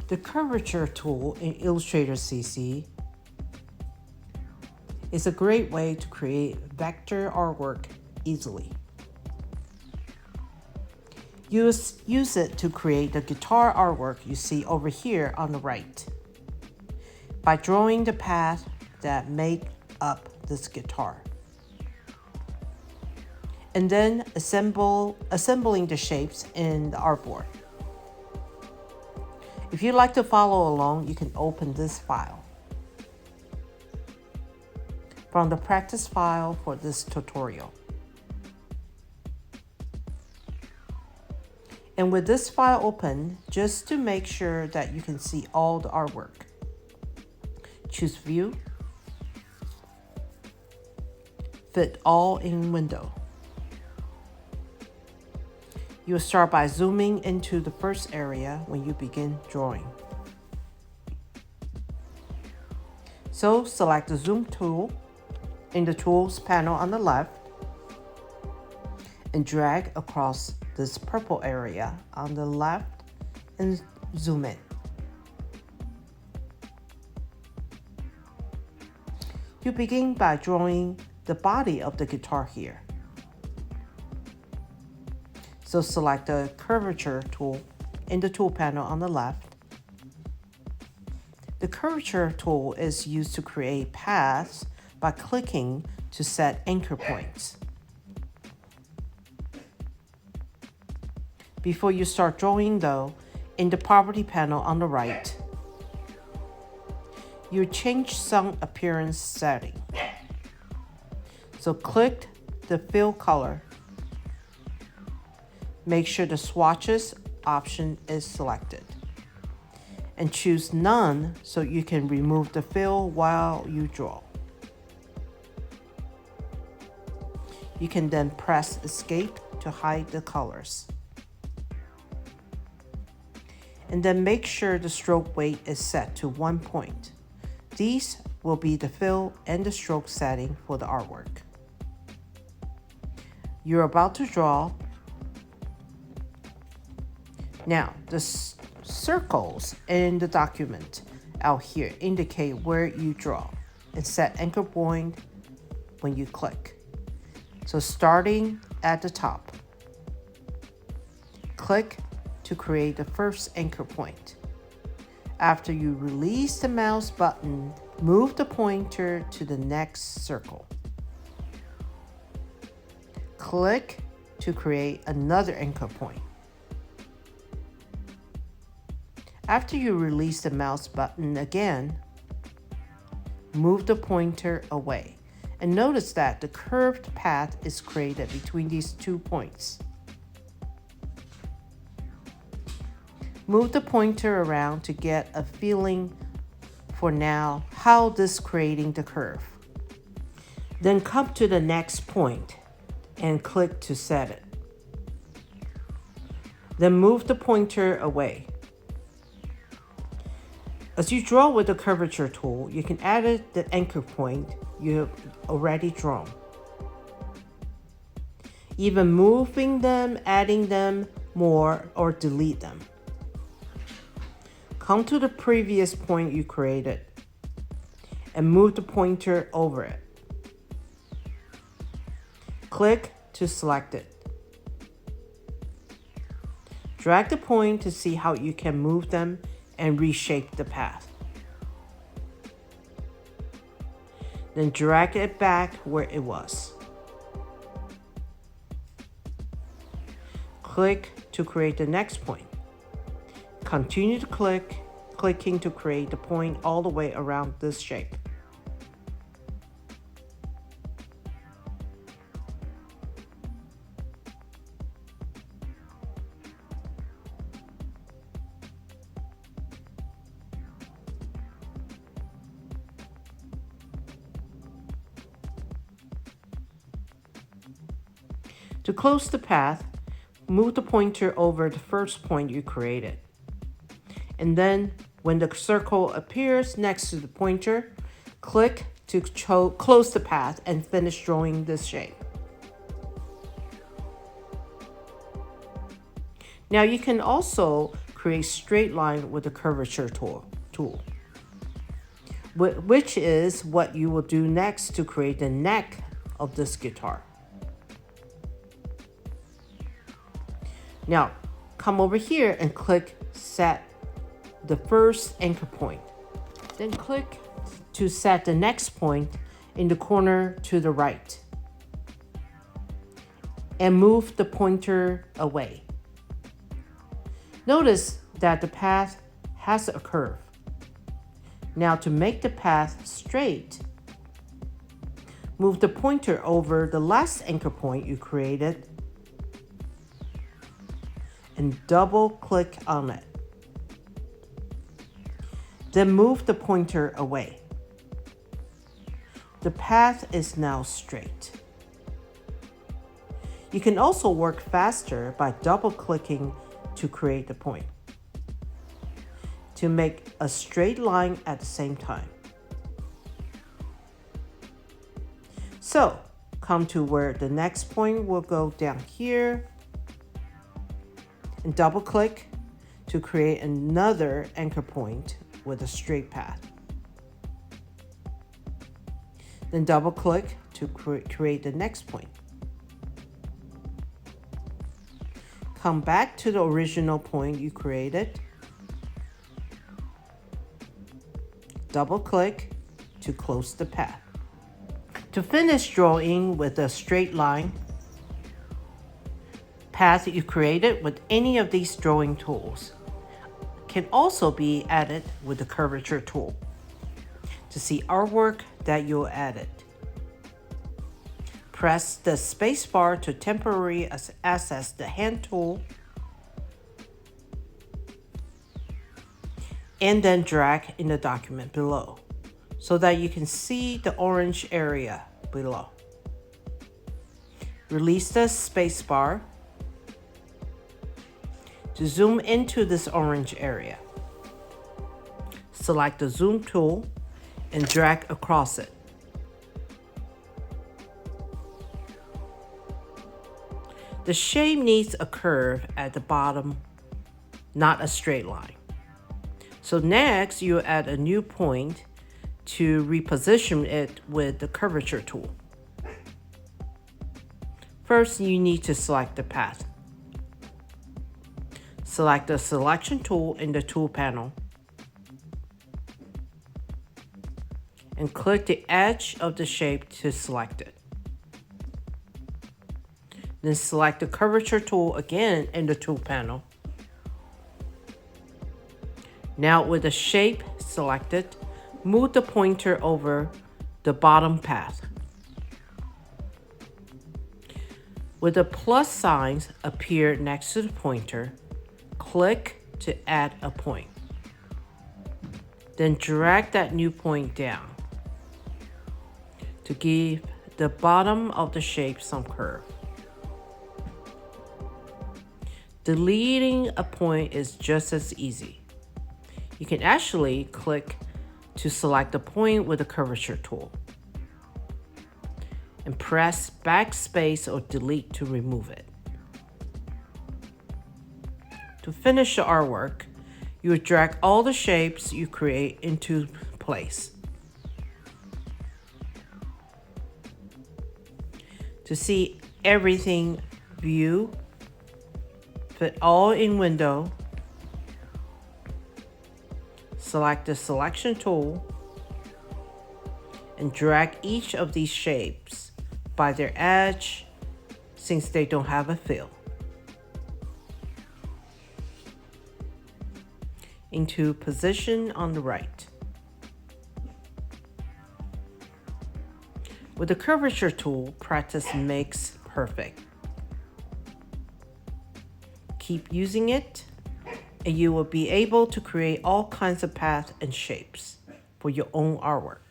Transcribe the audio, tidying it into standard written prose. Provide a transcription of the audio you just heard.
The curvature tool in Illustrator CC is a great way to create vector artwork easily. Use it to create the guitar artwork you see over here on the right by drawing the path that make up this guitar, and then assembling the shapes in the artboard. If you'd like to follow along, you can open this file from the practice file for this tutorial. And with this file open, just to make sure that you can see all the artwork, choose View, Fit All in Window. You will start by zooming into the first area when you begin drawing. So select the Zoom tool in the Tools panel on the left and drag across this purple area on the left and zoom in. You begin by drawing the body of the guitar here. So select the curvature tool in the tool panel on the left. The curvature tool is used to create paths by clicking to set anchor points. Before you start drawing though, in the property panel on the right, you change some appearance setting. So click the fill color. Make sure the swatches option is selected and choose none so you can remove the fill while you draw. You can then press Escape to hide the colors. And then make sure the stroke weight is set to 1 point. These will be the fill and the stroke setting for the artwork. You're about to draw. Now, the circles in the document out here indicate where you draw and set anchor point when you click. So starting at the top, click to create the first anchor point. After you release the mouse button, move the pointer to the next circle. Click to create another anchor point. After you release the mouse button again, move the pointer away. And notice that the curved path is created between these 2 points. Move the pointer around to get a feeling for now how this creating the curve. Then come to the next point and click to set it. Then move the pointer away. As you draw with the curvature tool, you can add the anchor point you have already drawn. Even moving them, adding them more, or delete them. Come to the previous point you created and move the pointer over it. Click to select it. Drag the point to see how you can move them and reshape the path. Then drag it back where it was. Click to create the next point. Continue to clicking to create the point all the way around this shape. To close the path, move the pointer over the first point you created. And then when the circle appears next to the pointer, click to close the path and finish drawing this shape. Now you can also create straight line with the curvature tool, which is what you will do next to create the neck of this guitar. Now, come over here and click Set the first anchor point. Then click to set the next point in the corner to the right. And move the pointer away. Notice that the path has a curve. Now to make the path straight, move the pointer over the last anchor point you created and double click on it. Then move the pointer away. The path is now straight. You can also work faster by double clicking to create the point, to make a straight line at the same time. So, come to where the next point will go down here, and double click to create another anchor point with a straight path. Then double click to create the next point. Come back to the original point you created. Double click to close the path. To finish drawing with a straight line path you created with any of these drawing tools can also be added with the curvature tool. To see artwork that you added, press the spacebar to temporarily access the hand tool and then drag in the document below so that you can see the orange area below. Release the spacebar to zoom into this orange area. Select the zoom tool and drag across it. The shape needs a curve at the bottom, not a straight line. So next, you add a new point to reposition it with the curvature tool. First, you need to select the path. Select the selection tool in the tool panel and click the edge of the shape to select it. Then select the curvature tool again in the tool panel. Now with the shape selected, move the pointer over the bottom path. With the plus signs appear next to the pointer, click to add a point. Then drag that new point down to give the bottom of the shape some curve. Deleting a point is just as easy. You can actually click to select the point with the curvature tool and press backspace or delete to remove it. To finish the artwork, you would drag all the shapes you create into place. To see everything view, fit all in window, select the selection tool and drag each of these shapes by their edge since they don't have a fill into position on the right. With the curvature tool, practice makes perfect. Keep using it, and you will be able to create all kinds of paths and shapes for your own artwork.